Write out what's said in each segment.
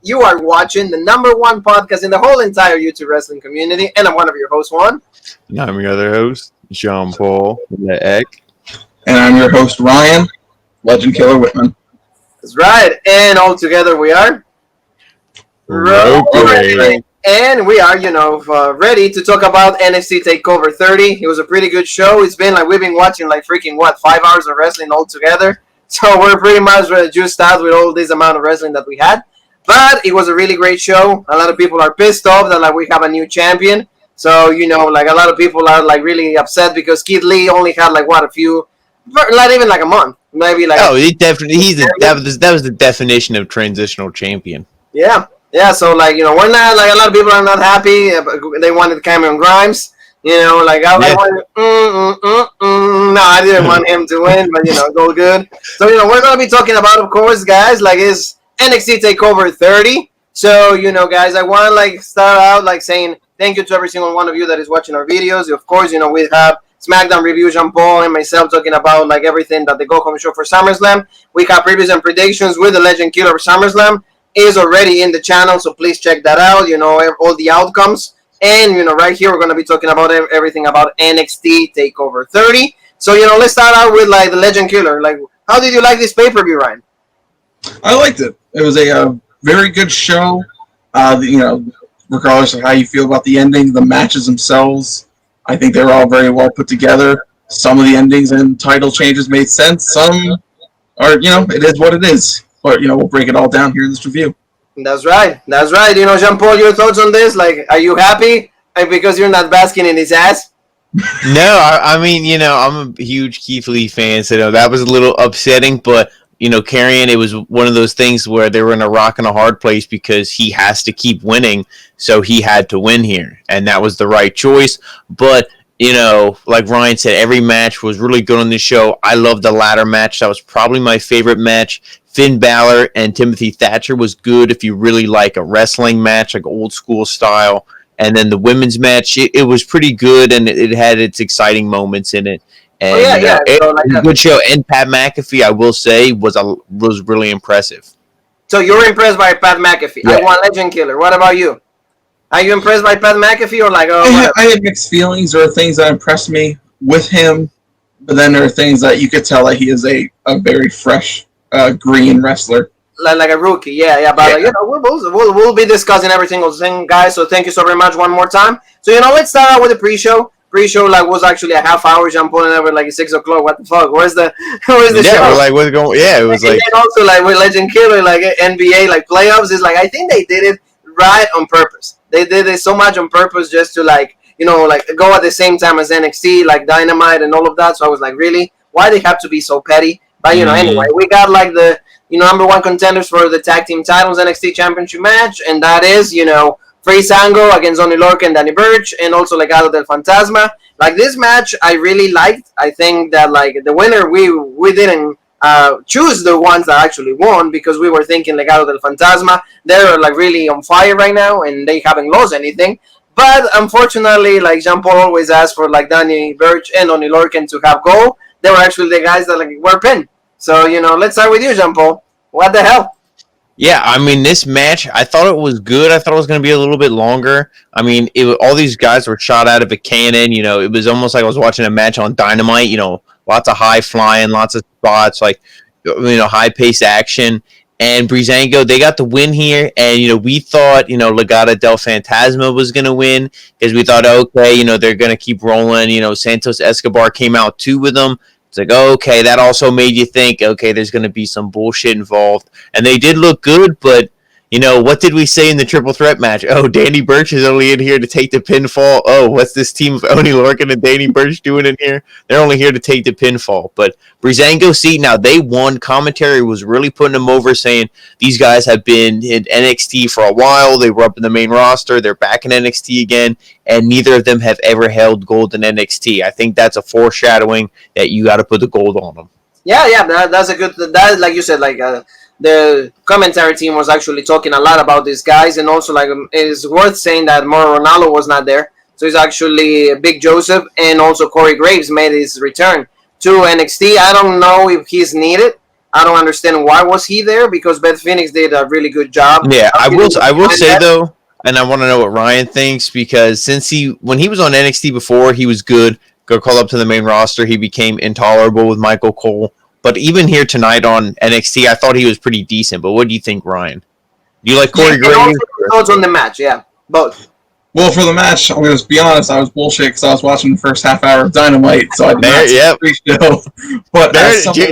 You are watching the #1 podcast in the whole entire YouTube wrestling community, and I'm one of your hosts, Juan. And I'm your other host, Jean-Paul the Egg. And I'm your host, Ryan, Legend Killer Whitman. That's right, and all together we are Lootcrate. And we are, ready to talk about NXT Takeover 30. It was a pretty good show. It's been like we've been watching 5 hours of wrestling all together. So we're pretty much juiced out with all this amount of wrestling that we had. But it was a really great show. A lot of people are pissed off that we have a new champion. So, a lot of people are really upset because Keith Lee only had a few, not even a month. Maybe he definitely that was the definition of transitional champion. Yeah. Yeah, so we're not a lot of people are not happy. They wanted Cameron Grimes. No, I didn't want him to win, but it's all good. So we're gonna be talking about, of course, guys, is NXT Takeover 30. So guys, I want to start out saying thank you to every single one of you that is watching our videos. Of course, we have Smackdown review, Jean-Paul and myself talking about everything that the Go Home show for SummerSlam. We have previews and predictions with the Legend Killer of SummerSlam. Is already in the channel, so please check that out. All the outcomes. And, right here, we're going to be talking about everything about NXT TakeOver 30. So, let's start out with, the Legend Killer. How did you like this pay-per-view, Ryan? I liked it. It was a very good show. Regardless of how you feel about the ending, the matches themselves, I think they were all very well put together. Some of the endings and title changes made sense. Some are, it is what it is. But, we'll break it all down here in this review. That's right. Jean-Paul, your thoughts on this? Are you happy because you're not basking in his ass? No, I mean, I'm a huge Keith Lee fan, so that was a little upsetting. But, Karrion, it was one of those things where they were in a rock and a hard place because he has to keep winning, so he had to win here. And that was the right choice. But, like Ryan said, every match was really good on this show. I loved the ladder match. That was probably my favorite match. Finn Balor and Timothy Thatcher was good if you really like a wrestling match, old school style. And then the women's match, it was pretty good, and it had its exciting moments in it. And it was a good show. And Pat McAfee, I will say, was really impressive. So you're impressed by Pat McAfee. Yeah. I want Legend Killer. What about you? Are you impressed by Pat McAfee or I had mixed feelings. There are things that impressed me with him, but then there are things that you could tell that he is a very fresh green wrestler. Like a rookie, yeah. But we'll be discussing every single thing, guys. So thank you so very much one more time. So let's start out with the pre-show. Pre-show was actually a half hour. Jump on over 6 o'clock. What the fuck? Where's the show? What's going? Yeah, it was and also with Legend Killer, NBA playoffs is I think they did it right on purpose. They did it so much on purpose just to go at the same time as NXT, Dynamite and all of that. So I was really, why they have to be so petty? But anyway, we got the #1 contenders for the tag team titles NXT Championship match, and that is Breezango against Oney Lorcan and Danny Burch, and also Legado del Fantasma. This match I really liked. I think that the winner we didn't choose the ones that actually won because we were thinking Legado del Fantasma. They're really on fire right now, and they haven't lost anything. But unfortunately, Jean-Paul always asked for Danny Burch and Oney Lorcan to have goal. They were actually the guys that were pinned. So, let's start with you, Jean-Paul. What the hell? Yeah, I mean, this match, I thought it was good. I thought it was going to be a little bit longer. I mean, all these guys were shot out of a cannon. It was almost like I was watching a match on Dynamite. Lots of high flying, lots of spots, high-paced action. And Breezango, they got the win here. And, we thought, Legado del Fantasma was going to win because we thought, okay, they're going to keep rolling. Santos Escobar came out too with them. It's okay, that also made you think, okay, there's going to be some bullshit involved. And they did look good, but, what did we say in the triple threat match? Oh, Danny Burch is only in here to take the pinfall. Oh, what's this team of Oney Lorcan and Danny Burch doing in here? They're only here to take the pinfall. But Breezango, now they won. Commentary was really putting them over, saying these guys have been in NXT for a while. They were up in the main roster. They're back in NXT again. And neither of them have ever held gold in NXT. I think that's a foreshadowing that you got to put the gold on them. Yeah, that's a good. That, like you said, the commentary team was actually talking a lot about these guys, and also it's worth saying that Mauro Ranallo was not there, so it's actually Big Joseph and also Corey Graves made his return to NXT. I don't know if he's needed. I don't understand why was he there, because Beth Phoenix did a really good job. Yeah, I will say that. though, and I want to know what Ryan thinks, because when he was on NXT before, he was good. Go call up to the main roster, he became intolerable with Michael Cole. But even here tonight on NXT, I thought he was pretty decent. But what do you think, Ryan? Do you like Corey Graves? And also thoughts on the match, yeah, both. Well, for the match, I'm going to be honest, I was bullshit because I was watching the first half hour of Dynamite, so I did not see the pre-show. But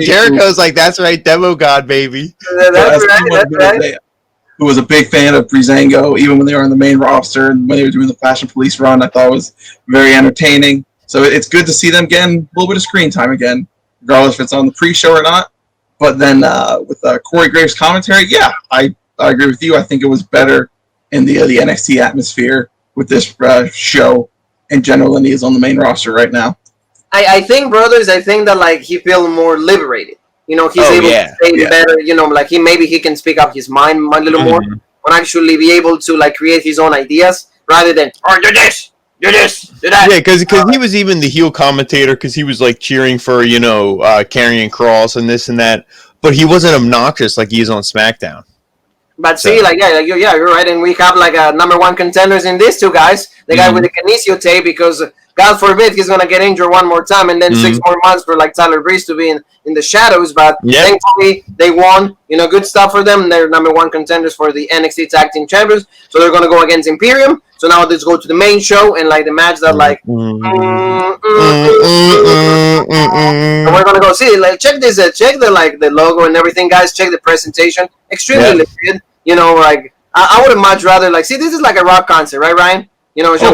Jericho's like, that's right, Demo God, baby. That's right. Who was a big fan of Breezango, even when they were on the main roster and when they were doing the Fashion Police run, I thought it was very entertaining. So it's good to see them getting a little bit of screen time again, regardless if it's on the pre-show or not. But then with Corey Graves' commentary, yeah, I agree with you. I think it was better in the NXT atmosphere with this show in general than he is on the main roster right now. I think, brothers, that like he feels more liberated. You know, he's able to say better. You know, like maybe he can speak up his mind a little more, and actually be able to like create his own ideas rather than do this, do that. Yeah, because he was even the heel commentator, because he was like cheering for Karrion Kross and this and that, but he wasn't obnoxious like he is on SmackDown. But see, you're right, and we have like a number one contenders in these two guys. The guy with the kinesio tape, because God forbid he's gonna get injured one more time, and then 6 more months for like Tyler Breeze to be in the shadows. But thankfully they won. You know, good stuff for them. They're number one contenders for the NXT Tag Team Champions, so they're gonna go against Imperium. So now let's go to the main show and like the match that like. So we're gonna go see. Like, check this. Check the logo and everything, guys. Check the presentation. Extremely limited. You know, like I would much rather like see. This is like a rock concert, right, Ryan? You know, this is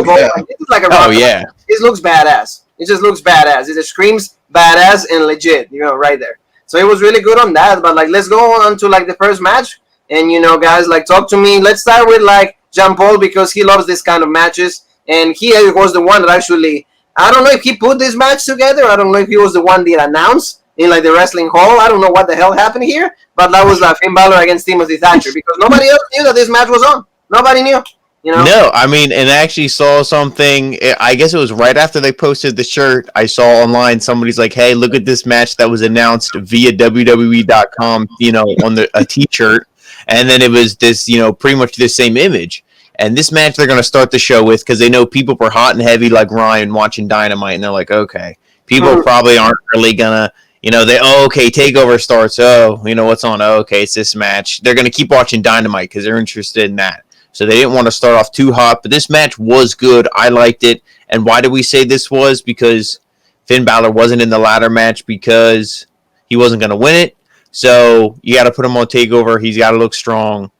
like a rock concert. This looks badass. It just looks badass. It just screams badass and legit. You know, right there. So it was really good on that. But like, let's go on to like the first match. And you know, guys, like talk to me. Let's start with like Jean Paul, because he loves this kind of matches, and he was the one that actually. I don't know if he put this match together. I don't know if he was the one that announced in like the wrestling hall. I don't know what the hell happened here, but that was Finn Balor against Timothy Thatcher, because nobody else knew that this match was on. Nobody knew. You know? No, I mean, and I actually saw something. I guess it was right after they posted the shirt. I saw online somebody's like, "Hey, look at this match that was announced via WWE.com." You know, on a T-shirt, and then it was this, pretty much the same image. And this match they're going to start the show with, because they know people were hot and heavy like Ryan watching Dynamite, and they're like, okay, people probably aren't really going to, Takeover starts, what's on, okay, it's this match. They're going to keep watching Dynamite because they're interested in that. So they didn't want to start off too hot, but this match was good. I liked it. And why did we say this was? Because Finn Balor wasn't in the ladder match because he wasn't going to win it. So you got to put him on TakeOver. He's got to look strong.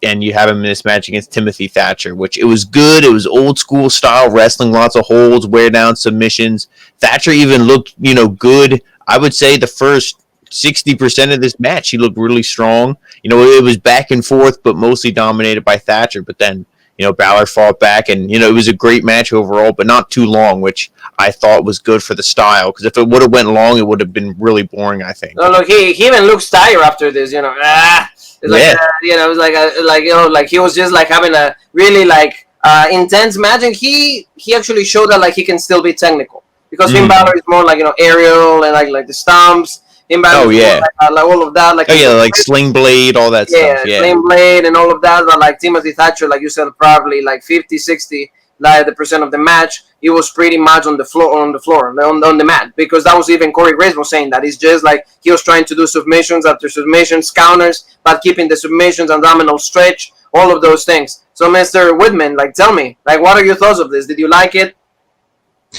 And you have him in this match against Timothy Thatcher, which it was good. It was old school style wrestling, lots of holds, wear down submissions. Thatcher even looked, good. I would say the first 60% of this match, he looked really strong. It was back and forth, but mostly dominated by Thatcher. But then, Balor fought back, and, it was a great match overall, but not too long, which I thought was good for the style. Because if it would have went long, it would have been really boring, I think. No, look, he even looks tired after this, It's like, it was like he was just like having a really like intense match, and he actually showed that like he can still be technical, because Finn Balor is more like aerial and like the stomps. Finn Balor like all of that, like Sling Blade, all that stuff. Yeah, Sling Blade and all of that. But like Timothy Thatcher, like you said, probably like 50-60% of the match, he was pretty much on the floor on the mat, because that was even Corey Graves was saying that it's just like he was trying to do submissions after submissions, counters, but keeping the submissions, abdominal stretch, all of those things. So, Mr. Whitman, like, tell me, like, what are your thoughts of this? Did you like it?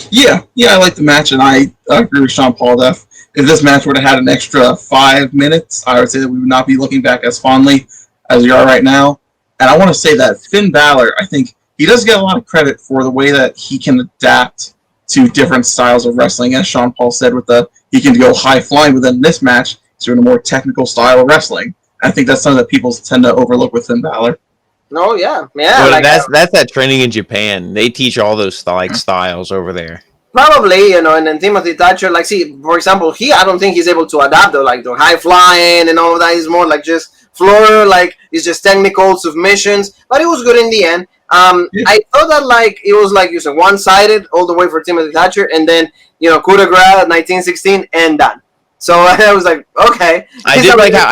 Yeah, I like the match, and I agree with Sean Paul. If this match would have had an extra 5 minutes, I would say that we would not be looking back as fondly as we are right now. And I want to say that Finn Balor, I think, he does get a lot of credit for the way that he can adapt to different styles of wrestling. As Sean Paul said, he can go high flying within this match, so in a more technical style of wrestling. I think that's something that people tend to overlook with Finn Balor. No, yeah. Well, like, that's that training in Japan. They teach all those styles over there. Probably, and then Timothy Thatcher, like, see, for example, I don't think he's able to adapt, though, like, the high flying and all of that. He's more like just floor, like, it's just technical submissions, but it was good in the end. I thought that, like, it was, like, you said, one-sided all the way for Timothy Thatcher, and then, coup de grace, 1916, and done. So I was like, okay. I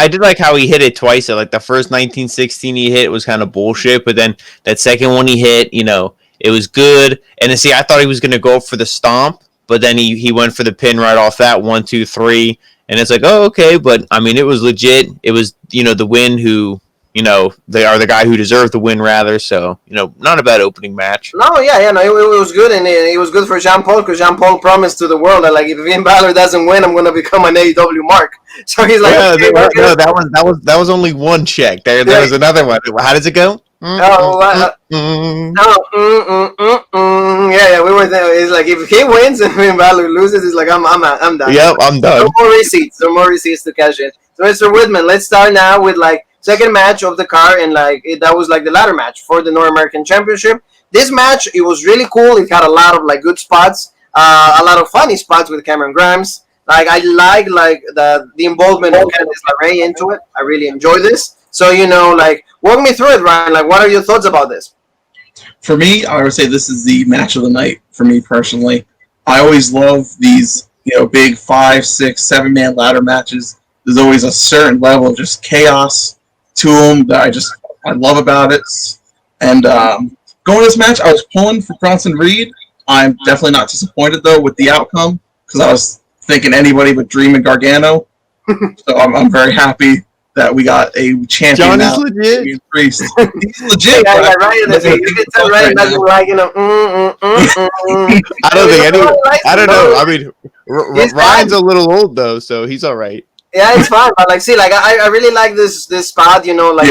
did like how he hit it twice. So, like the first 1916 he hit was kind of bullshit, but then that second one he hit, it was good. And then, see, I thought he was gonna go for the stomp, but then he went for the pin right off that 1, 2, 3, and it's like, oh, okay. But I mean, it was legit. It was the win who. They are the guy who deserved the win, rather. So, not a bad opening match. No, yeah, no, it was good, and it was good for Jean Paul because Jean Paul promised to the world that, like, if Finn Balor doesn't win, I'm gonna become an AEW mark. So he's like, yeah, okay, no, that was only one check. There was another one. How does it go? Yeah, we were there. It's like if he wins and Finn Balor loses, it's like I'm done. Yep, I'm done. No more receipts to cash in. So, Mr. Whitman, let's start now with like. Second match of the card, and that was like the ladder match for the North American Championship. This match, it was really cool. It had a lot of like good spots, a lot of funny spots with Cameron Grimes. Like I like the involvement of Candice LeRae into it. I really enjoy this. So walk me through it, Ryan. Like, what are your thoughts about this? For me, I would say this is the match of the night for me personally. I always love these big 5, 6, 7-man ladder matches. There's always a certain level of just chaos to them that I love about it. And going to this match, I was pulling for Bronson Reed. I'm definitely not disappointed though with the outcome because I was thinking anybody but Dream and Gargano. So I'm very happy that we got a champion. John now. Is legit. Priest. He's legit. Yeah, right. You can tell right now, like I don't think anyone. I don't know. I mean, Ryan's a little old though, so he's all right. Yeah, it's fun, but I really like this spot, like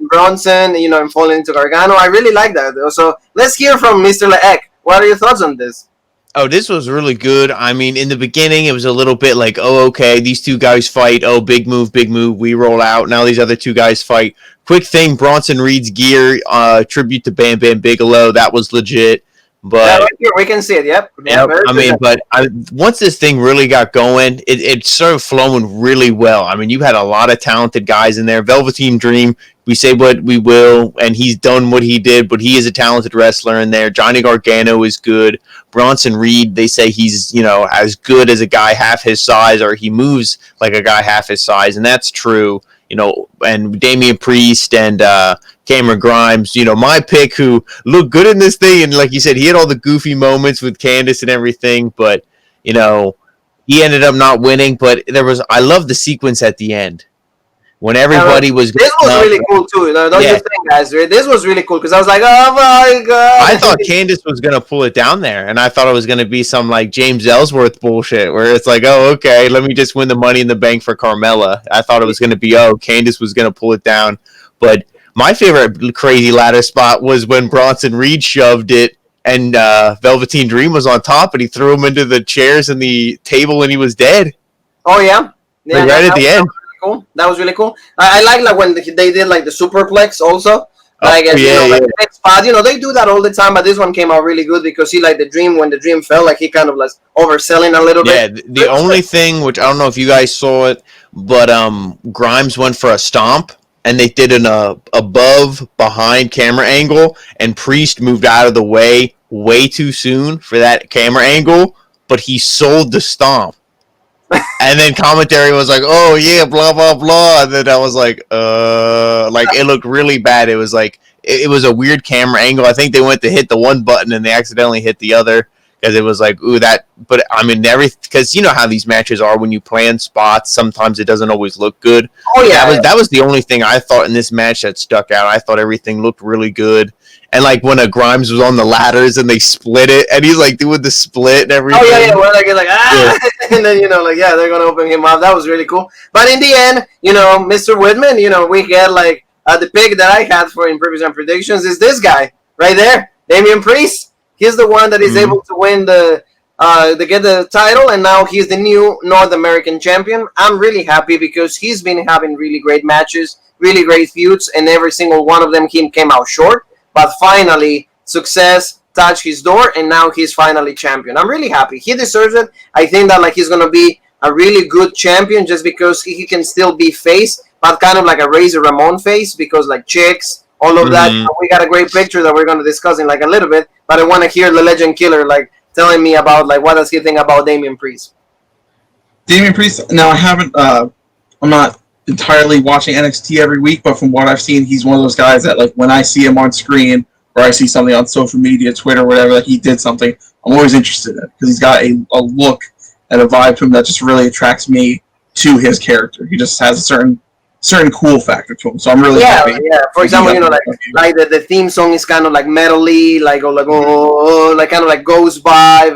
Bronson, and falling into Gargano. I really like that. So let's hear from Mr. Leek. What are your thoughts on this? Oh, this was really good. I mean, in the beginning, it was a little bit like, oh, okay, these two guys fight. Oh, big move, we roll out. Now these other two guys fight. Quick thing, Bronson Reed's gear, tribute to Bam Bam Bigelow. That was legit. But yeah, right here, we can see it. Yep. I mean, but once this thing really got going, it started flowing really well. I mean, you had a lot of talented guys in there. Velveteen Dream, we say what we will, and he's done what he did, but he is a talented wrestler in there. Johnny Gargano is good. Bronson Reed, they say he's as good as a guy half his size, or he moves like a guy half his size, and that's true. And Damian Priest and Cameron Grimes, my pick, who looked good in this thing. And like you said, he had all the goofy moments with Candice and everything, but, he ended up not winning. But I love the sequence at the end when everybody was. This was really cool too. Don't you think, guys? This was really cool because I was like, oh my god! I thought Candice was gonna pull it down there, and I thought it was gonna be some like James Ellsworth bullshit where it's like, oh, okay, let me just win the Money in the Bank for Carmella. I thought it was gonna be, Candice was gonna pull it down, but my favorite crazy ladder spot was when Bronson Reed shoved it, and Velveteen Dream was on top, and he threw him into the chairs and the table, and he was dead. Oh yeah, right at the end. Cool. That was really cool. I like when they did like the superplex also. The next spot, they do that all the time, but this one came out really good because he like when the Dream fell, like he kind of like overselling a little bit. Yeah, the only thing, which I don't know if you guys saw it, but Grimes went for a stomp, and they did an above behind camera angle, and Priest moved out of the way too soon for that camera angle, but he sold the stomp. And then commentary was like, oh yeah, blah blah blah, and then I was like it looked really bad. It was like it was a weird camera angle. I think they went to hit the one button and they accidentally hit the other because it was like, ooh, that. But I mean, because you know how these matches are when you plan spots. Sometimes it doesn't always look good. Oh yeah, that was the only thing I thought in this match that stuck out. I thought everything looked really good. And like when Grimes was on the ladders and they split it, and he's like doing the split and everything. Oh yeah, where like and then they're gonna open him up. That was really cool. But in the end, Mr. Whitman, we get like the pick that I had for in previous predictions is this guy right there, Damian Priest. He's the one that is able to win to get the title, and now he's the new North American champion. I'm really happy because he's been having really great matches, really great feuds, and every single one of them came out short. But finally, success touched his door, and now he's finally champion. I'm really happy. He deserves it. I think that he's gonna be a really good champion just because he can still be face, but kind of like a Razor Ramon face because chicks, all of that. We got a great picture that we're gonna discuss in a little bit. But I want to hear the Legend Killer telling me about what does he think about Damian Priest. Damian Priest. Now I haven't. I'm not entirely watching NXT every week, but from what I've seen, he's one of those guys that, like, when I see him on screen or I see something on social media, Twitter, whatever, that he did something, I'm always interested in, because he's got a look and a vibe to him that just really attracts me to his character. He just has a certain cool factor to him. So I'm really happy. Yeah. For example, like the theme song is kind of like metally, like kind of like goes by,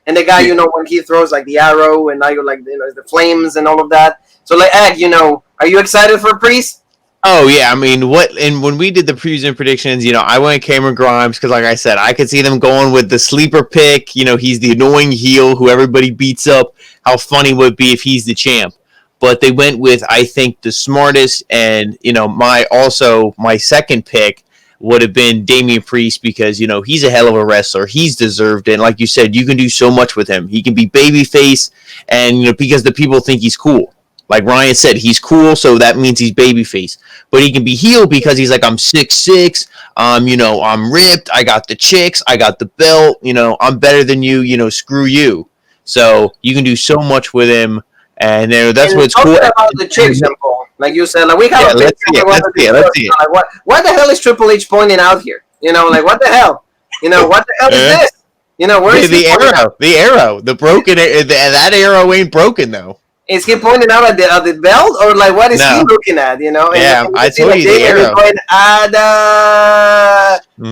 and the guy, when he throws like the arrow and like the flames and all of that. So like, Egg, are you excited for Priest? Oh yeah, I mean, when we did the previews and predictions, I went Cameron Grimes because, like I said, I could see them going with the sleeper pick. He's the annoying heel who everybody beats up. How funny would it be if he's the champ? But they went with, I think, the smartest, and my second pick would have been Damian Priest, because he's a hell of a wrestler. He's deserved it. And like you said, you can do so much with him. He can be babyface, and because the people think he's cool. Like Ryan said, he's cool, so that means he's babyface. But he can be heel because he's like, I'm 6'6", I'm ripped, I got the chicks, I got the belt, I'm better than you, screw you. So you can do so much with him, and that's what's cool. About the chicks, Paul. Like you said, like we have let's see it. Like, what the hell is Triple H pointing out here? Like what the hell? What the hell is this? Where is the arrow? The arrow, the broken. That arrow ain't broken though. Is he pointing out at the belt, or like what is he looking at? And I told you the arrow. Going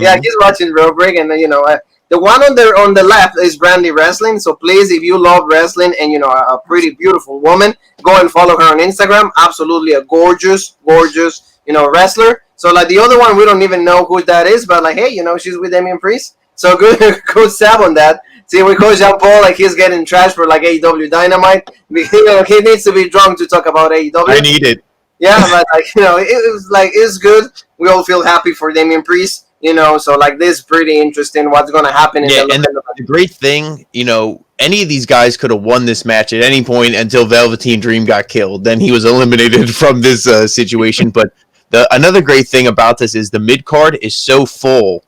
Yeah, he's watching Road Break, and the one on the left is Brandy Wrestling. So please, if you love wrestling and a pretty beautiful woman, go and follow her on Instagram. Absolutely a gorgeous wrestler. So like the other one, we don't even know who that is, but like, hey, she's with Damian Priest. So good stab on that. See, we Coach Jean Paul, like he's getting trashed for like AEW Dynamite. He needs to be drunk to talk about AEW. I need it. Yeah, but like it was like it's good. We all feel happy for Damian Priest. So like this is pretty interesting. What's gonna happen? The great thing, any of these guys could have won this match at any point until Velveteen Dream got killed. Then he was eliminated from this situation. But another great thing about this is the mid card is so full.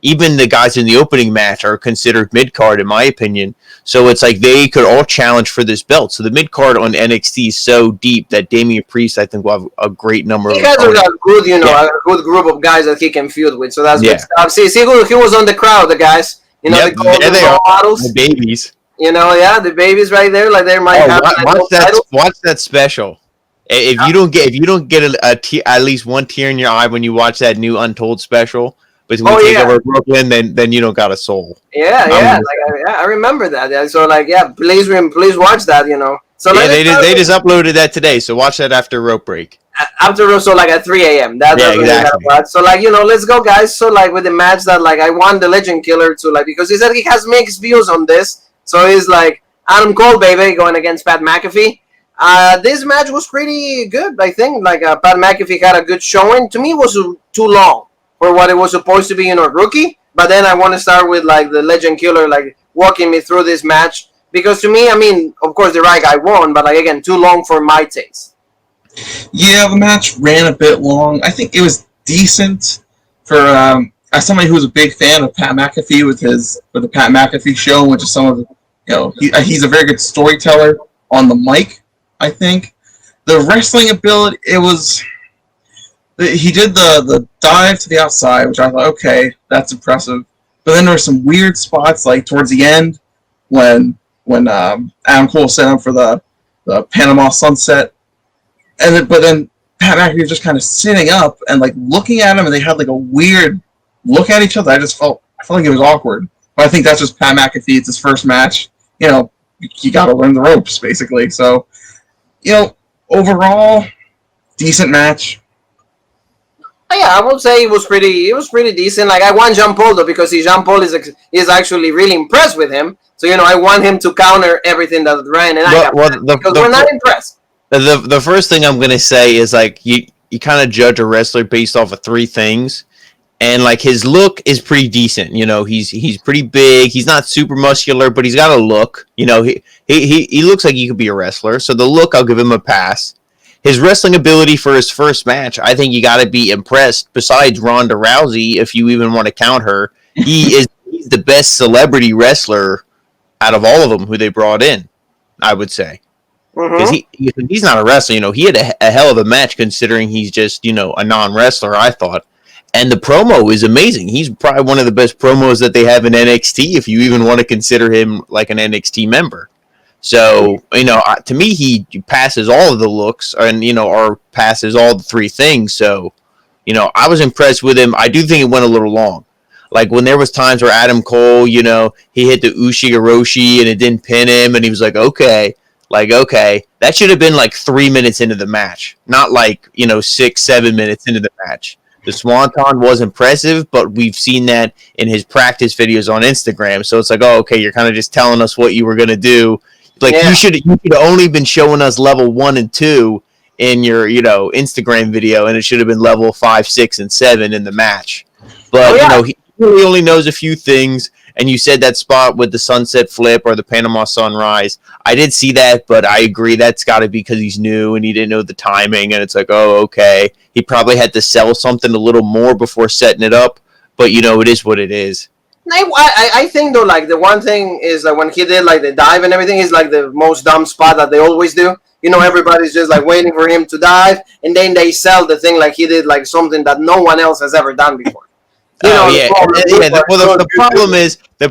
Even the guys in the opening match are considered mid-card, in my opinion. So it's like they could all challenge for this belt. So the mid-card on NXT is so deep that Damian Priest, I think, will have a great number of opponents. He has a good, a good group of guys that he can feud with. So that's good stuff. See, he was on the crowd, the guys. They call them role models. The babies. The babies right there. Like they might have watch that special. If you don't get at least one tear in your eye when you watch that new Untold special, but when we take over Brooklyn, then you don't got a soul. I remember that. Yeah. So please watch that. So they just uploaded that today. So watch that after rope break. After so at 3 a.m. That's exactly. So let's go, guys. So with the match that I want the Legend Killer to because he said he has mixed views on this. So he's like Adam Cole, baby, going against Pat McAfee. This match was pretty good. I think Pat McAfee had a good showing. To me, it was too long for what it was supposed to be, rookie. But then I want to start with the Legend Killer, walking me through this match, because to me, I mean, of course, the right guy won, but again, too long for my taste. Yeah, the match ran a bit long. I think it was decent for as somebody who was a big fan of Pat McAfee with the Pat McAfee show, which is some of the, he's a very good storyteller on the mic. I think the wrestling ability, he did the dive to the outside, which I thought, okay, that's impressive. But then there were some weird spots, like towards the end, when Adam Cole set up for the Panama Sunset, but then Pat McAfee was just kind of sitting up and looking at him, and they had a weird look at each other. I felt like it was awkward. But I think that's just Pat McAfee. It's his first match. You got to learn the ropes, basically. So, overall, decent match. Yeah, I would say it was pretty decent. I want Jean Paul though, because Jean Paul is actually really impressed with him. So I want him to counter everything that Ryan and I have, because we're not impressed. The first thing I'm gonna say is you kind of judge a wrestler based off of three things, and his look is pretty decent. He's pretty big. He's not super muscular, but he's got a look. He looks like he could be a wrestler. So the look, I'll give him a pass. His wrestling ability for his first match, I think you got to be impressed. Besides Ronda Rousey, if you even want to count her, he's the best celebrity wrestler out of all of them who they brought in, I would say. because Mm-hmm. he's not a wrestler. He had a hell of a match considering he's just a non-wrestler. I thought, and the promo is amazing. He's probably one of the best promos that they have in NXT, if you even want to consider him like an NXT member. So to me, he passes all of the looks, and or passes all the three things. So I was impressed with him. I do think it went a little long. Like when there was times where Adam Cole, he hit the Ushigoroshi and it didn't pin him, and he was like, okay, that should have been like 3 minutes into the match, not like 6-7 minutes into the match. The Swanton was impressive, but we've seen that in his practice videos on Instagram. So it's like, oh, okay, you're kind of just telling us what you were gonna do. Like you should have only been showing us level 1 and 2 in your Instagram video, and it should have been level 5, 6, and 7 in the match. But he really only knows a few things. And you said that spot with the sunset flip or the Panama sunrise. I did see that, but I agree that's got to be because he's new and he didn't know the timing. And it's like, oh, okay. He probably had to sell something a little more before setting it up. But, it is what it is. I think, though, like, the one thing is that when he did, like, the dive and everything is, like, the most dumb spot that they always do. Everybody's just, like, waiting for him to dive. And then they sell the thing like he did, like, something that no one else has ever done before. The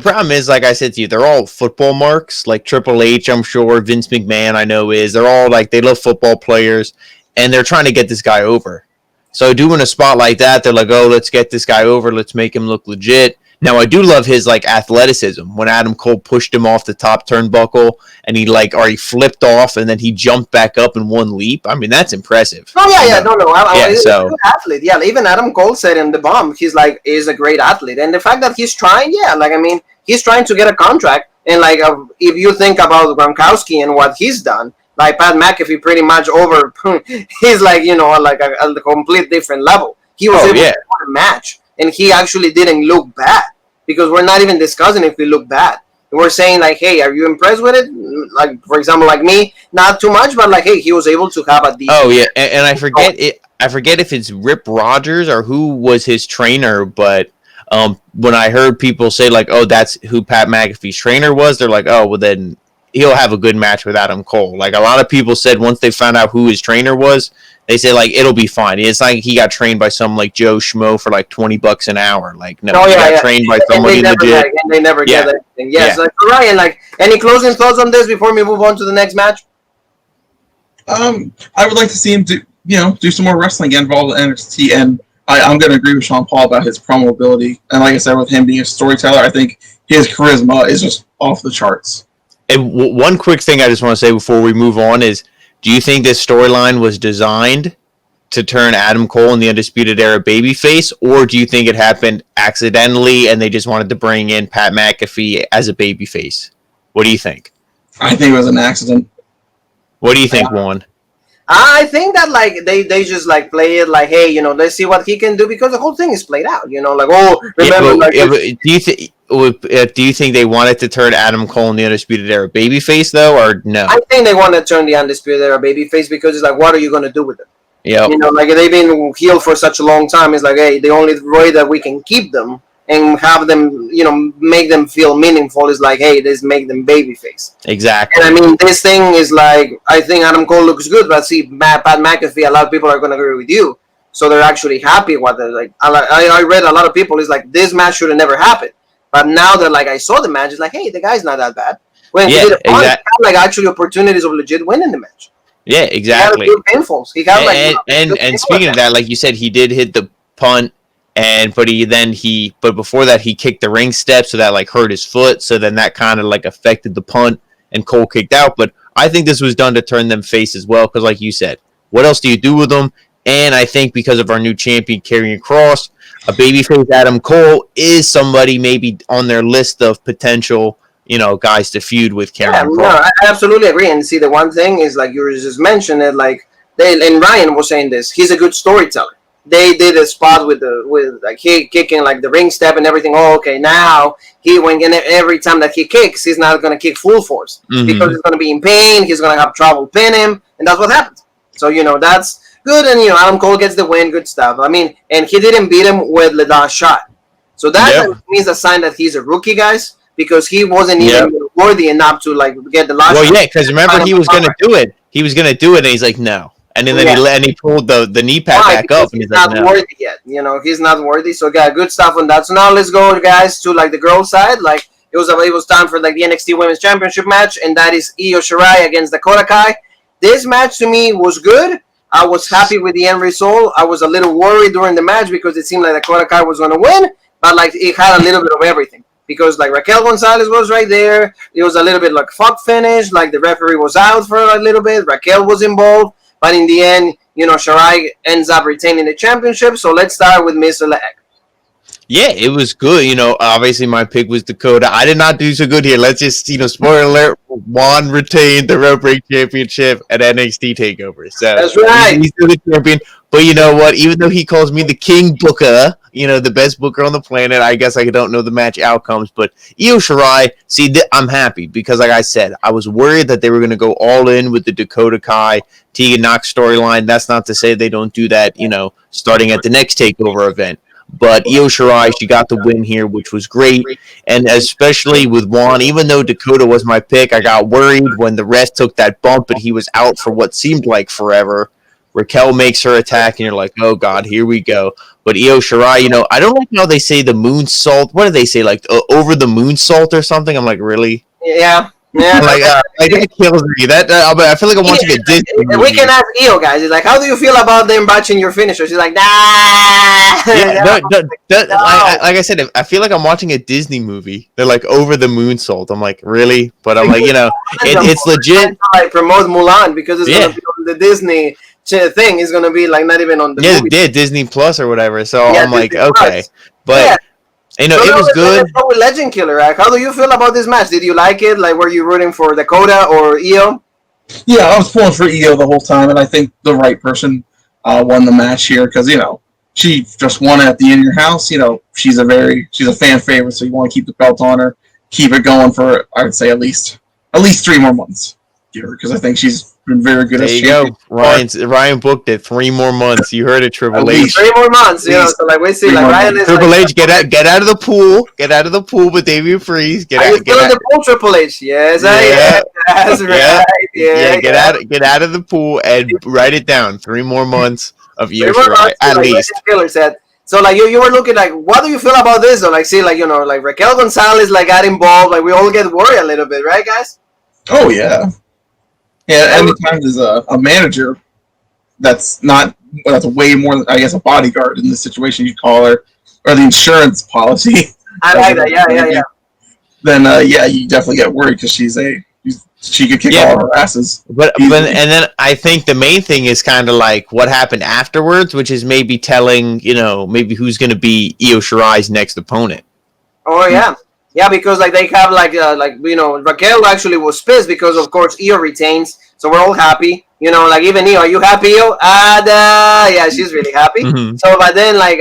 problem is, like I said to you, they're all football marks. Like Triple H, I'm sure, Vince McMahon, I know is. They're all like, they love football players, and they're trying to get this guy over. So doing a spot like that, they're like, oh, let's get this guy over. Let's make him look legit. Now, I do love his like athleticism when Adam Cole pushed him off the top turnbuckle and he flipped off and then he jumped back up in one leap. I mean, that's impressive. Oh yeah, he's a good athlete. Yeah, even Adam Cole said in the bomb, he's a great athlete, and the fact that he's trying, he's trying to get a contract, and like if you think about Gronkowski and what he's done, like Pat McAfee pretty much over, he's like a complete different level. He was able to win a match. And he actually didn't look bad, because we're not even discussing if he looked bad. We're saying like, hey, are you impressed with it? Like, for example, like me, not too much, but like, hey, he was able to have a decent. Oh yeah, and I forget it. I forget if it's Rip Rogers or who was his trainer, but when I heard people say like, oh, that's who Pat McAfee's trainer was, they're like, oh, well then he'll have a good match with Adam Cole. Like a lot of people said once they found out who his trainer was, they say like it'll be fine. It's like he got trained by some like Joe Schmo for like $20 an hour. Like no, he got trained by somebody legit. And they never get anything. Yes, like Ryan. Like any closing thoughts on this before we move on to the next match? I would like to see him do some more wrestling, get involved in NXT, and I'm going to agree with Sean Paul about his promo ability. And like I said, with him being a storyteller, I think his charisma is just off the charts. And one quick thing I just want to say before we move on is, do you think this storyline was designed to turn Adam Cole in the Undisputed Era babyface, or do you think it happened accidentally and they just wanted to bring in Pat McAfee as a babyface? What do you think? I think it was an accident. What do you think, Juan? I think that like they just like play it like, hey, let's see what he can do, because the whole thing is played out. Like, oh, remember? Do you think they wanted to turn Adam Cole in the Undisputed Era babyface though, or no? I think they want to turn the Undisputed Era babyface because it's like, what are you going to do with it? Yeah, like they've been healed for such a long time. It's like, hey, the only way that we can keep them and have them, make them feel meaningful is like, hey, let's make them babyface. Exactly. And I mean, this thing is like, I think Adam Cole looks good, but see, Pat McAfee, a lot of people are going to agree with you. So they're actually happy with it. Like, I read a lot of people, it's like, this match should have never happened. But now that like I saw the match, it's like, hey, the guy's not that bad. When he did he had like actually opportunities of legit winning the match. Yeah, exactly. He had pinfalls. He got and speaking of that, like you said, he did hit the punt. But before that, he kicked the ring step, so that like hurt his foot. So then that kind of like affected the punt, and Cole kicked out. But I think this was done to turn them face as well, because like you said, what else do you do with them? And I think because of our new champion, Karrion Kross, a babyface Adam Cole is somebody maybe on their list of potential, guys to feud with Karrion Kross. No, I absolutely agree. And see, the one thing is like you just mentioned it, like and Ryan was saying this. He's a good storyteller. They did a spot with like he kicking like the ring step and everything. Oh, okay, now every time that he kicks, he's not gonna kick full force because he's gonna be in pain. He's gonna have trouble pin him, and that's what happens. So that's good, and Adam Cole gets the win. Good stuff. I mean, and he didn't beat him with the last shot. So that means a sign that he's a rookie, guys, because he wasn't even worthy enough to like get the last. Well, yeah, because remember he was going to do it. He was going to do it, and he's like, no. And then he pulled the knee pad back up, and he's like, not worthy yet. He's not worthy. So yeah, good stuff on that. So now let's go, guys, to like the girls' side. Like it was time for like the NXT Women's Championship match, and that is Io Shirai against Dakota Kai. This match to me was good. I was happy with the end result. I was a little worried during the match because it seemed like Dakota Kai was going to win, but like it had a little bit of everything. Because like Raquel Gonzalez was right there. It was a little bit like fuck finish. Like the referee was out for a little bit. Raquel was involved. But in the end, Shirai ends up retaining the championship. So let's start with Mr. Leg. Yeah, it was good. Obviously my pick was Dakota. I did not do so good here. Let's just, spoiler alert, Juan retained the Rope Break Championship at NXT TakeOver. So that's right. He's still the champion. But you know what? Even though he calls me the King Booker, the best booker on the planet, I guess I don't know the match outcomes. But Io Shirai, I'm happy because, like I said, I was worried that they were going to go all in with the Dakota Kai, Tegan Nox storyline. That's not to say they don't do that, starting at the next TakeOver event. But Io Shirai, she got the win here, which was great. And especially with Juan, even though Dakota was my pick, I got worried when the rest took that bump, but he was out for what seemed like forever. Raquel makes her attack, and you're like, oh, God, here we go. But Io Shirai, I don't like how they say the moonsault. What do they say, like over the moonsault or something? I'm like, really? Yeah. Yeah, that kills me. I feel like I'm watching a Disney movie. We can ask Io, guys. He's like, how do you feel about them botching your finisher? She's like, nah. Yeah, like I said, I feel like I'm watching a Disney movie. They're like over the moonsault. I'm like, really? But I'm like, it's legit. Like promote Mulan because it's gonna be on the Disney thing. It's gonna be like not even on the movie. Yeah, Disney Plus or whatever. So I'm like, Disney okay, Plus. but. So it was good. With Legend Killer, right? How do you feel about this match? Did you like it? Like, were you rooting for Dakota or Io? Yeah, I was pulling for Io the whole time, and I think the right person won the match here because she just won at the In Your House. She's a fan favorite, so you want to keep the belt on her, keep it going for I would say at least 3 more months, because I think she's been very good. There you go. Ryan booked it 3 more months. You heard it, Triple H. 3 more months. So like we see, like Ryan is Triple H, get out of the pool. Get out of the pool with Damian Priest. Are you still in the pool, Triple H? Yes, I am. That's right. Yeah. Get out of the pool and write it down. 3 more months of Io Shirai at least. Killer said. So like you were looking like, what do you feel about this? Or like see like like Raquel Gonzalez like got involved. Like we all get worried a little bit, right, guys? Oh yeah. Yeah, anytime there's a manager that's way more than, I guess, a bodyguard in this situation, you call her, or the insurance policy. I like that, yeah. Then, you definitely get worried because she could kick all her asses. But and then I think the main thing is kind of like what happened afterwards, which is maybe telling, maybe who's going to be Io Shirai's next opponent. Oh, yeah. Yeah, because like they have Raquel actually was pissed because of course Io retains, so we're all happy. Like even Io, are you happy, Io? Yeah, she's really happy. Mm-hmm. So but then like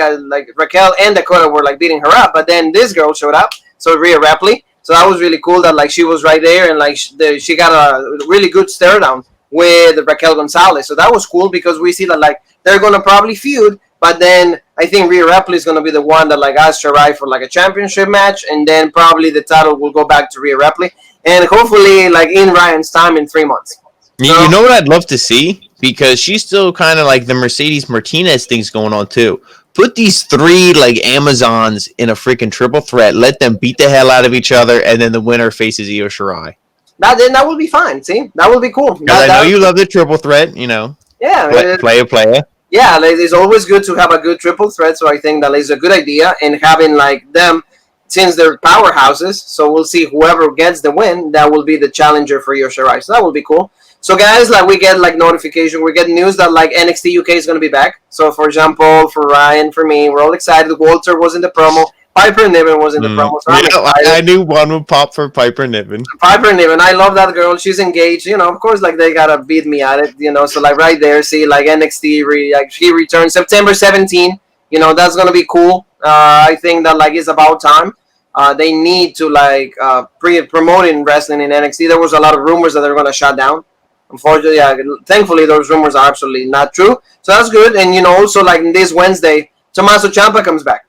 Raquel and Dakota were like beating her up, but then this girl showed up, so Rhea Ripley. So that was really cool that like she was right there and like she got a really good stare down with Raquel Gonzalez. So that was cool because we see that like they're gonna probably feud. But then I think Rhea Ripley is going to be the one that like asks Shirai for like a championship match, and then probably the title will go back to Rhea Ripley, and hopefully like in Ryan's time in 3 months. You know what I'd love to see, because she's still kind of like the Mercedes Martinez things going on too. Put these 3 like Amazons in a freaking triple threat, let them beat the hell out of each other, and then the winner faces Io Shirai. That would be fine. See, that would be cool. Because I know you love the triple threat. Yeah, player. Yeah, like, it's always good to have a good triple threat, so I think that is a good idea, and having like them, since they're powerhouses, so we'll see whoever gets the win, that will be the challenger for Io Shirai, so that will be cool. So guys, like we get like notification, we get news that like NXT UK is going to be back. So for example, for Ryan, for me, we're all excited. Walter was in the promo. Piper Niven was in the promo. So I knew one would pop for Piper Niven. Piper Niven, I love that girl. She's engaged. Of course, like they gotta beat me at it. So like right there, see like NXT, she returns September 17. That's gonna be cool. I think that like it's about time. They need to like promoting wrestling in NXT. There was a lot of rumors that they're gonna shut down. Unfortunately, thankfully those rumors are absolutely not true. So that's good. And also like this Wednesday, Tommaso Ciampa comes back.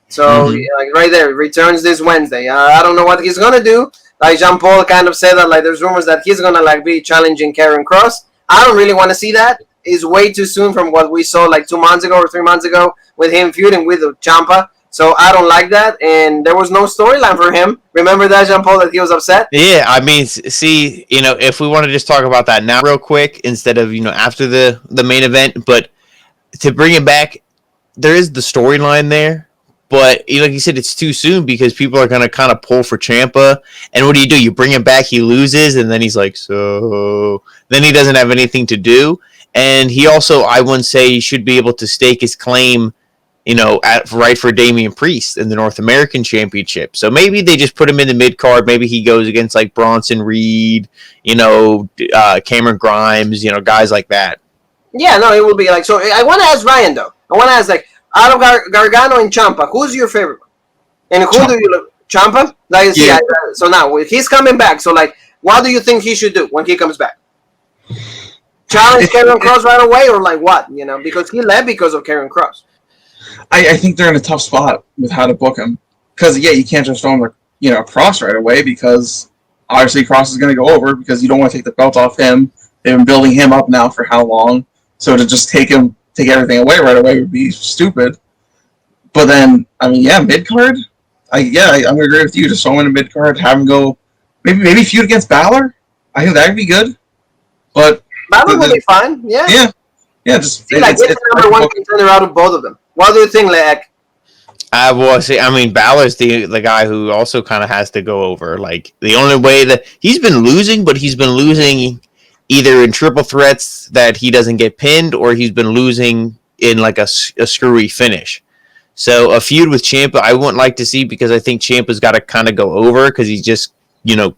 So like right there, returns this Wednesday. I don't know what he's gonna do. Like Jean Paul kind of said that like there's rumors that he's gonna like be challenging Karrion Kross. I don't really want to see that. It's way too soon from what we saw like 2 months ago or 3 months ago with him feuding with Ciampa. So I don't like that, and there was no storyline for him. Remember that, Jean Paul, that he was upset? Yeah, I mean, see, if we want to just talk about that now real quick instead of, after the main event, but to bring it back, there is the storyline there, but like you said, it's too soon because people are going to kind of pull for Ciampa, and what do? You bring him back, he loses, and then he's like, so... Then he doesn't have anything to do, and he also, I wouldn't say he should be able to stake his claim right for Damian Priest in the North American Championship. So maybe they just put him in the mid card. Maybe he goes against like Bronson Reed, Cameron Grimes, guys like that. Yeah, no, it will be like so. I want to ask Ryan though. I want to ask like out of Gargano and Ciampa, who's your favorite one? And who do you look? Ciampa? Like, yeah. So now he's coming back. So like, what do you think he should do when he comes back? Challenge Karrion Kross right away, or like what? Because he left because of Karrion Kross. I think they're in a tough spot with how to book him. Because, you can't just throw him, Kross right away because obviously Kross is going to go over because you don't want to take the belt off him. They've been building him up now for how long? So to just take everything away right away would be stupid. But then, mid-card? I'm going to agree with you. Just throw him in a mid-card, have him go, maybe feud against Balor? I think that would be good. But Balor will be fine, yeah. Yeah, just... See, get the number one contender out of both of them. What do you think, Leak? Balor's the guy who also kind of has to go over. Like, the only way that... He's been losing, but he's been losing either in triple threats that he doesn't get pinned, or he's been losing in, like, a screwy finish. So, a feud with Ciampa, I wouldn't like to see because I think Ciampa's got to kind of go over because he's just,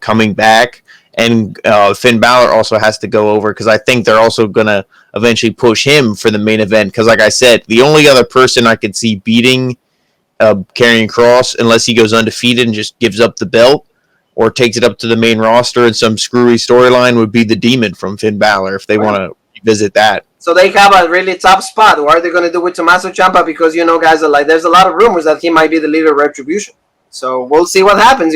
coming back. And Finn Balor also has to go over because I think they're also going to eventually push him for the main event. Because like I said, the only other person I could see beating Karrion Kross, unless he goes undefeated and just gives up the belt or takes it up to the main roster in some screwy storyline, would be the Demon from Finn Balor if they want to revisit that. So they have a really tough spot. What are they going to do with Tommaso Ciampa? Because, guys are like, there's a lot of rumors that he might be the leader of Retribution. So we'll see what happens,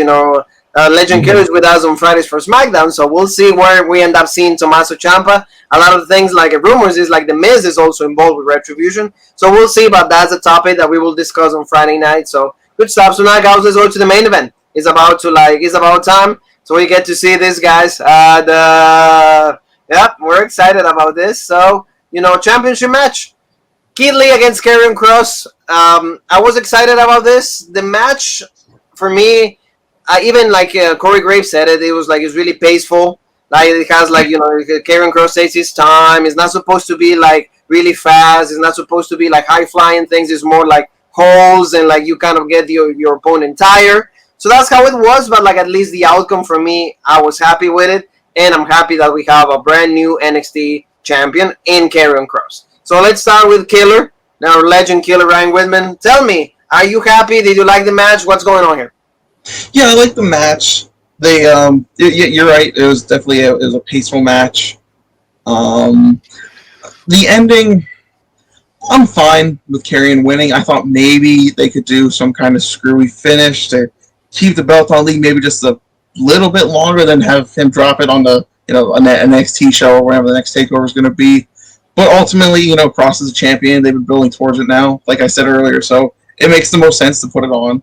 Legend Killer is with us on Fridays for SmackDown, so we'll see where we end up seeing Tommaso Ciampa. A lot of things, like rumors, is like The Miz is also involved with Retribution. So we'll see, but that's a topic that we will discuss on Friday night. So good stuff. So now, guys, let's go to the main event. It's about time. So we get to see this, guys. We're excited about this. So, championship match. Keith Lee against Karrion Kross. I was excited about this. The match, for me, even like Corey Graves said it was like it's really paceful. Like it has like Karrion Kross takes his time. It's not supposed to be like really fast. It's not supposed to be like high flying things. It's more like holes and like you kind of get your opponent tired. So that's how it was. But like at least the outcome for me, I was happy with it, and I'm happy that we have a brand new NXT champion in Karrion Kross. So let's start with Killer. Now, Legend Killer Ryan Whitman. Tell me, are you happy? Did you like the match? What's going on here? Yeah, I like the match. They, you're right. It was definitely a peaceful match. The ending, I'm fine with Karrion winning. I thought maybe they could do some kind of screwy finish to keep the belt on Lee, maybe just a little bit longer than have him drop it on the an NXT show or whatever the next takeover is going to be. But ultimately, Kross is a champion. They've been building towards it now, like I said earlier. So it makes the most sense to put it on.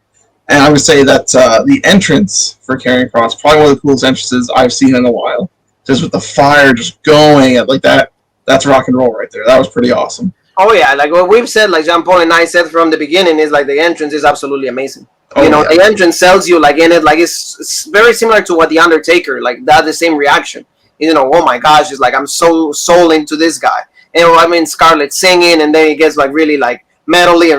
And I would say that the entrance for Karrion Kross, probably one of the coolest entrances I've seen in a while. Just with the fire just going like that. That's rock and roll right there. That was pretty awesome. Oh, yeah. Like what we've said, like Jean Paul and I said from the beginning, is like the entrance is absolutely amazing. The entrance sells you like in it. Like it's very similar to what The Undertaker, like that, the same reaction. Oh my gosh, it's like I'm so sold into this guy. And Scarlett singing, and then it gets like really like metally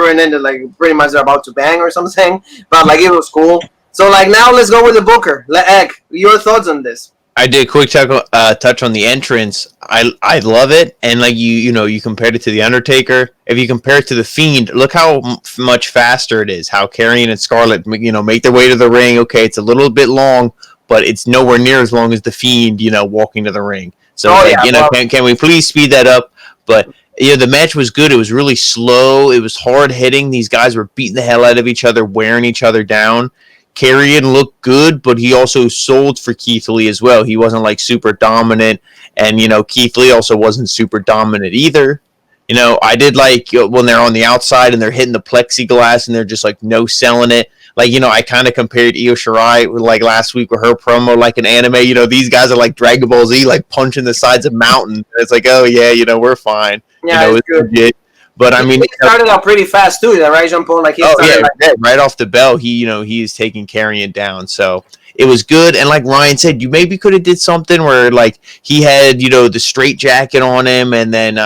and then they're like pretty much they're about to bang or something. But like it was cool. So like now let's go with the Booker. Ek, your thoughts on this? I did a quick touch on the entrance. I love it, and like you compared it to the Undertaker. If you compare it to the Fiend, look how much faster it is. How Karrion and Scarlett make their way to the ring. Okay, it's a little bit long, but it's nowhere near as long as the Fiend walking to the ring. So can we please speed that up? But The match was good. It was really slow. It was hard hitting. These guys were beating the hell out of each other, wearing each other down. Karrion looked good, but he also sold for Keith Lee as well. He wasn't like super dominant, and Keith Lee also wasn't super dominant either. I did like when they're on the outside and they're hitting the plexiglass and they're just like no selling it. Like, I kind of compared Io Shirai with like last week with her promo like an anime. These guys are like Dragon Ball Z, like punching the sides of mountains. It's like, oh yeah, we're fine. Yeah, it's good. Legit. But I mean, he started out pretty fast too, right, Jean Paul? Like right off the bell, he is taking Karrion down. So it was good. And like Ryan said, you maybe could have did something where like he had the straight jacket on him, and then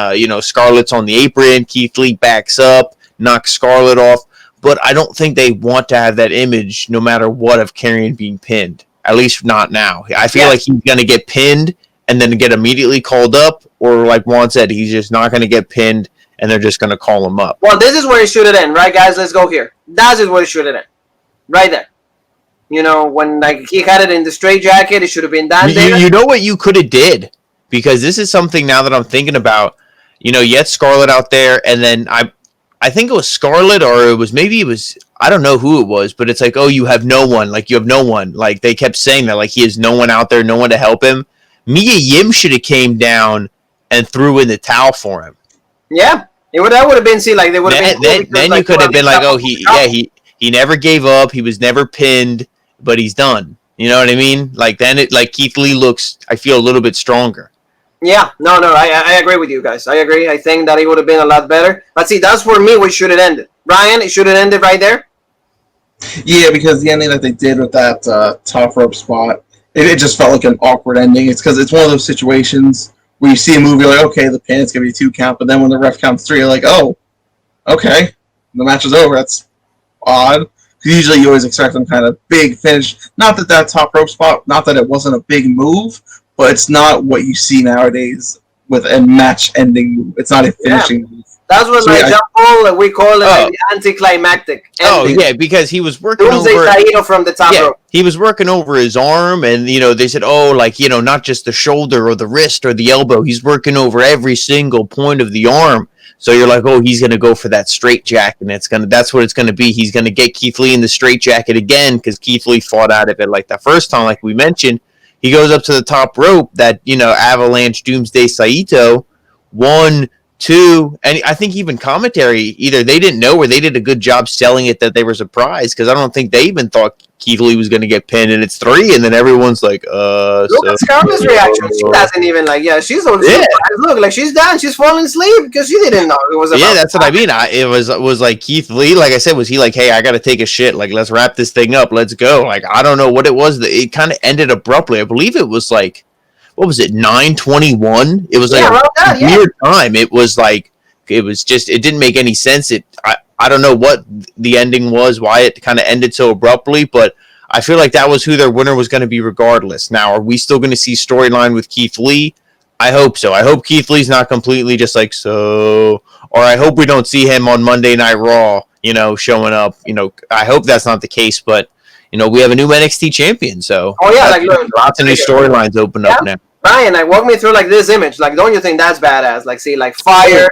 Scarlett's on the apron. Keith Lee backs up, knocks Scarlett off. But I don't think they want to have that image, no matter what, of Karrion being pinned. At least not now. I feel like he's going to get pinned and then get immediately called up, or like Juan said, he's just not going to get pinned, and they're just going to call him up. Well, this is where it should have ended, right, guys? Let's go here. That is where it should have ended. Right there. When like he had it in the straight jacket, it should have been done there. You know what you could have did? Because this is something now that I'm thinking about. You had Scarlett out there, and then I think it was Scarlett, or it was I don't know who it was, but it's like, oh, you have no one. Like, you have no one. Like, they kept saying that. Like, he has no one out there, no one to help him. Mia Yim should have came down and threw in the towel for him. Yeah. That would have been, like, they would have been... Then you could have been like, oh, he never gave up. He was never pinned, but he's done. You know what I mean? Like, then Keith Lee looks, I feel, a little bit stronger. Yeah, no, I agree with you guys. I agree. I think that it would have been a lot better. But see, that's for me what should have ended. Ryan, it should have ended right there? Yeah, because the ending that they did with that top rope spot, it just felt like an awkward ending. It's because it's one of those situations where you see a movie, like, okay, the pin, it's going to be a 2 count, but then when the ref counts 3, you're like, oh, okay, the match is over. That's odd. Usually you always expect some kind of big finish. Not that top rope spot, not that it wasn't a big move, but it's not what you see nowadays with a match-ending move. It's not a finishing move. That's what we call it like the anticlimactic ending. Oh, yeah, because he was working over... from the top rope. He was working over his arm, and, they said, not just the shoulder or the wrist or the elbow. He's working over every single point of the arm. So you're like, oh, he's going to go for that straight jacket, and that's what it's going to be. He's going to get Keith Lee in the straight jacket again, because Keith Lee fought out of it like the first time, like we mentioned. He goes up to the top rope, that, Avalanche Doomsday Saito, 1, 2, and I think even commentary, either they didn't know or they did a good job selling it that they were surprised, because I don't think they even thought Keith Lee was going to get pinned, and it's 3, and then everyone's like, Look at Scarlett's reaction. She doesn't even she's so surprised. Look, like she's done. She's falling asleep because she didn't know it was about. Yeah, that's what I mean. It was like Keith Lee, like I said, was he like, hey, I got to take a shit. Like, let's wrap this thing up. Let's go. Like, I don't know what it was. It kind of ended abruptly. I believe it was like, what was it, 9:21? It was like a weird time. It was like, it was just, it didn't make any sense. I don't know what the ending was, why it kind of ended so abruptly, but I feel like that was who their winner was going to be regardless. Now, are we still going to see storyline with Keith Lee? I hope so. I hope Keith Lee's not completely just like, so, or I hope we don't see him on Monday Night Raw, showing up. I hope that's not the case, but, we have a new NXT champion, so. Oh, yeah, lots of new storylines open up now. Ryan, walk me through this image. Don't you think that's badass? See, fire.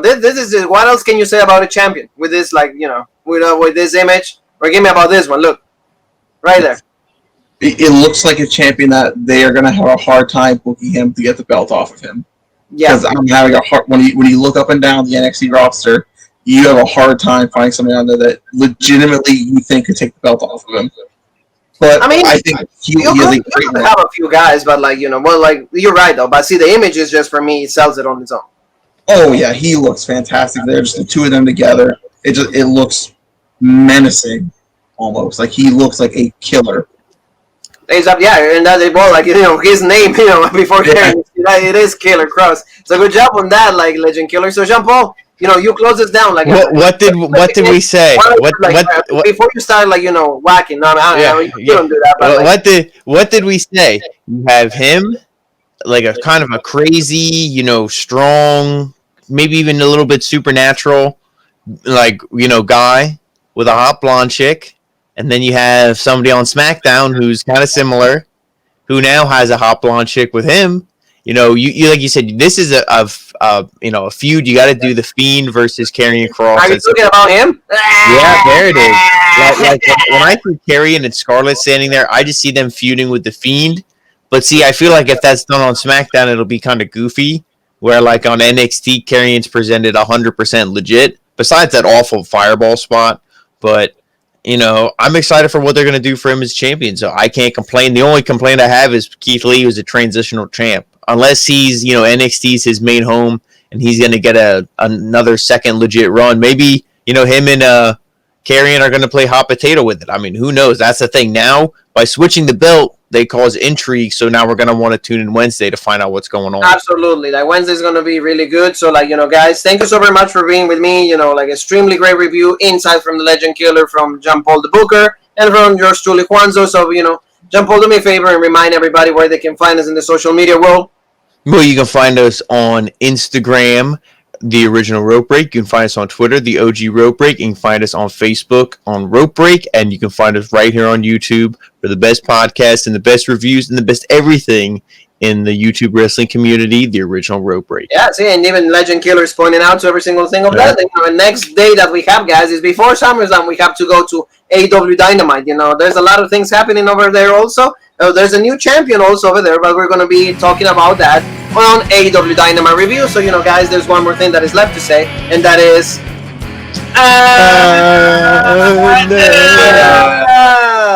This is what else can you say about a champion with this, with this image? Or give me about this one. Look, right there. It looks like a champion that they are going to have a hard time booking him to get the belt off of him. Yeah, because I'm having a hard when you look up and down the NXT roster, you have a hard time finding somebody on there that legitimately you think could take the belt off of him. But I think he have a few guys, but you're right though. But see, the image is just for me, it sells it on its own. Oh yeah, he looks fantastic there. Just the two of them together, it looks menacing, almost like he looks like a killer. And that his name, before it is Killer Kross. So good job on that, Legend Killer. So Jean Paul, you close this down. What did we say? Before you start whacking? No, you don't do that. But what did we say? You have him, like a kind of a crazy, strong, maybe even a little bit supernatural, guy with a hot blonde chick. And then you have somebody on SmackDown who's kind of similar, who now has a hot blonde chick with him. you like you said, this is a feud. You got to do the Fiend versus Karrion Kross. Are you talking about him? Yeah, there it is. Like when I see Karrion and Scarlett standing there, I just see them feuding with the Fiend. But see, I feel like if that's done on SmackDown, it'll be kind of goofy. Where like on NXT, Karrion's presented 100% legit. Besides that awful fireball spot, but I'm excited for what they're gonna do for him as champion. So I can't complain. The only complaint I have is Keith Lee was a transitional champ. Unless he's NXT's his main home and he's gonna get another second legit run. Maybe him and Karrion are gonna play hot potato with it. I mean, who knows? That's the thing. Now by switching the belt, they cause intrigue, so now we're going to want to tune in Wednesday to find out what's going on. Absolutely. Like, Wednesday's going to be really good. So, guys, thank you so very much for being with me. Extremely great review, insight from the Legend Killer, from John Paul the Booker, and from yours truly, Juanzo. So, John Paul, do me a favor and remind everybody where they can find us in the social media world. Well, you can find us on Instagram, The Original Rope Break. You can find us on Twitter, The OG Rope Break. You can find us on Facebook on Rope Break, and you can find us right here on YouTube for the best podcasts and the best reviews and the best everything in the YouTube wrestling community, The Original Rope Break. Yeah, see, and even Legend Killer is pointing out to every single thing of that. The next day that we have, guys, is before Summerslam. We have to go to AEW Dynamite. There's a lot of things happening over there also. There's a new champion also over there, but we're going to be talking about that on AEW Dynamite Review. So, guys, there's one more thing that is left to say, and that is...